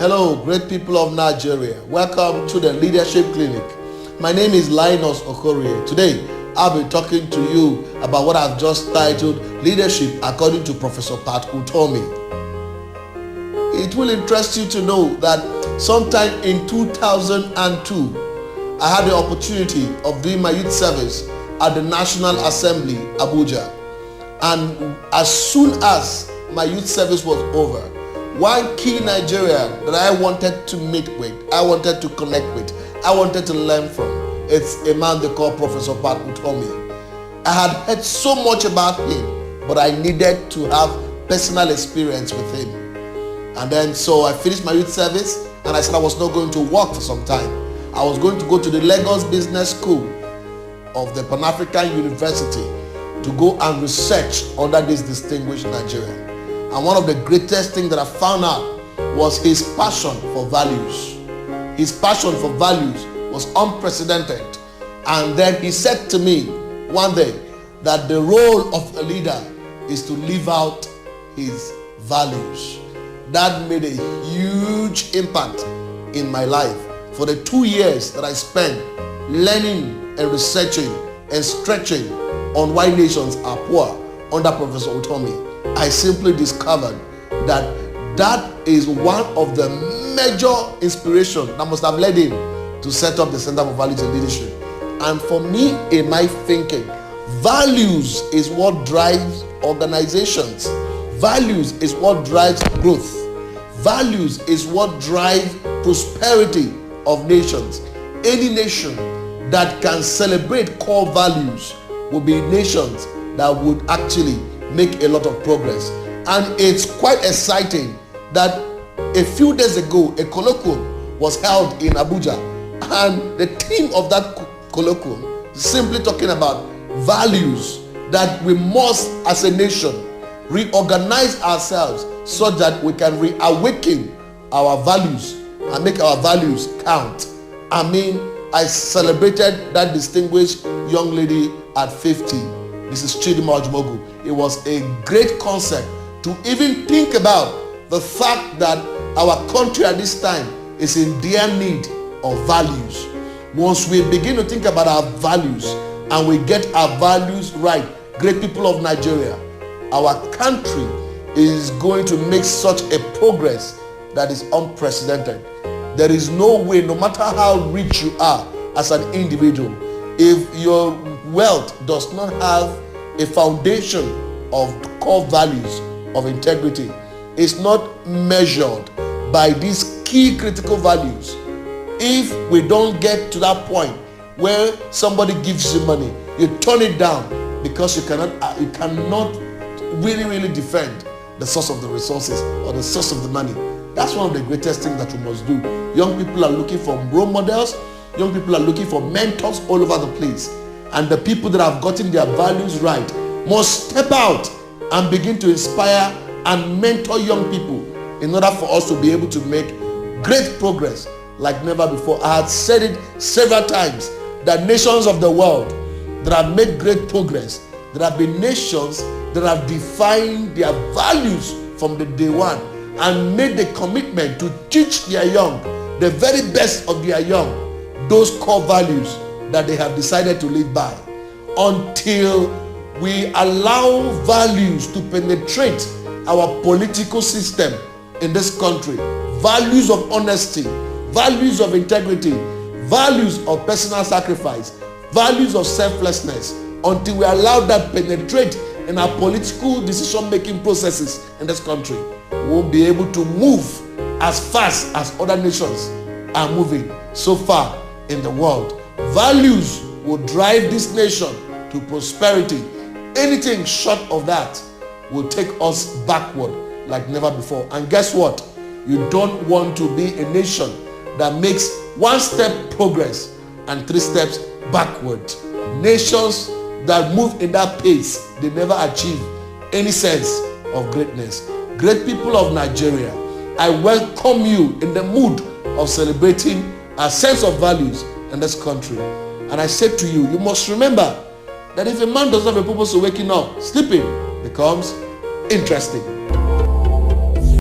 Hello, great people of Nigeria. Welcome to the Leadership Clinic. My name is LINUS OKORIE. Today, I'll be talking to you about what I've just titled Leadership According to Professor Pat Utomi. It will interest you to know that sometime in 2002, I had the opportunity of doing my youth service at the National Assembly, Abuja. And as soon as my youth service was over, one key Nigerian that I wanted to meet with, I wanted to connect with, I wanted to learn from, it's a man they call Professor Pat Utomi. I had heard so much about him, but I needed to have personal experience with him. And then so I finished my youth service and I said I was not going to work for some time. I was going to go to the Lagos Business School of the Pan-African University to go and research under this distinguished Nigerian. And one of the greatest things that I found out was his passion for values. His passion for values was unprecedented. And then he said to me one day that the role of a leader is to live out his values. That made a huge impact in my life. For the 2 years that I spent learning and researching and stretching on why nations are poor under Professor Utomi, I simply discovered that that is one of the major inspirations that must have led him to set up the Center for Values and Leadership. And for me, in my thinking, values is what drives organizations. Values is what drives growth. Values is what drives prosperity of nations. Any nation that can celebrate core values will be nations that would actually make a lot of progress. And it's quite exciting that a few days ago a colloquium was held in Abuja, and the theme of that colloquium is simply talking about values, that we must as a nation reorganize ourselves so that we can reawaken our values and make our values count. I mean, I celebrated that distinguished young lady at 50. This is Chidima Ojumogu. It was a great concept to even think about the fact that our country at this time is in dire need of values. Once we begin to think about our values and we get our values right, great people of Nigeria, our country is going to make such a progress that is unprecedented. There is no way, no matter how rich you are as an individual, if your wealth does not have a foundation of core values of integrity, it's not measured by these key critical values. If we don't get to that point where somebody gives you money, you turn it down because you cannot really defend the source of the resources or the source of the money. That's one of the greatest things that we must do. Young people are looking for role models. Young people are looking for mentors all over the place. And the people that have gotten their values right must step out and begin to inspire and mentor young people in order for us to be able to make great progress like never before. I had said it several times that nations of the world that have made great progress, there have been nations that have defined their values from the day one and made the commitment to teach their young, the very best of their young, those core values that they have decided to live by. Until we allow values to penetrate our political system in this country, values of honesty, values of integrity, values of personal sacrifice, values of selflessness, until we allow that penetrate in our political decision-making processes in this country, we won't be able to move as fast as other nations are moving so far in the world. Values will drive this nation to prosperity. Anything short of that will take us backward like never before. And guess what? You don't want to be a nation that makes one step progress and 3 steps backward. Nations that move in that pace, they never achieve any sense of greatness. Great people of Nigeria, I welcome you in the mood of celebrating a sense of values in this country. And I say to you, you must remember that if a man doesn't have a purpose of waking up, sleeping becomes interesting.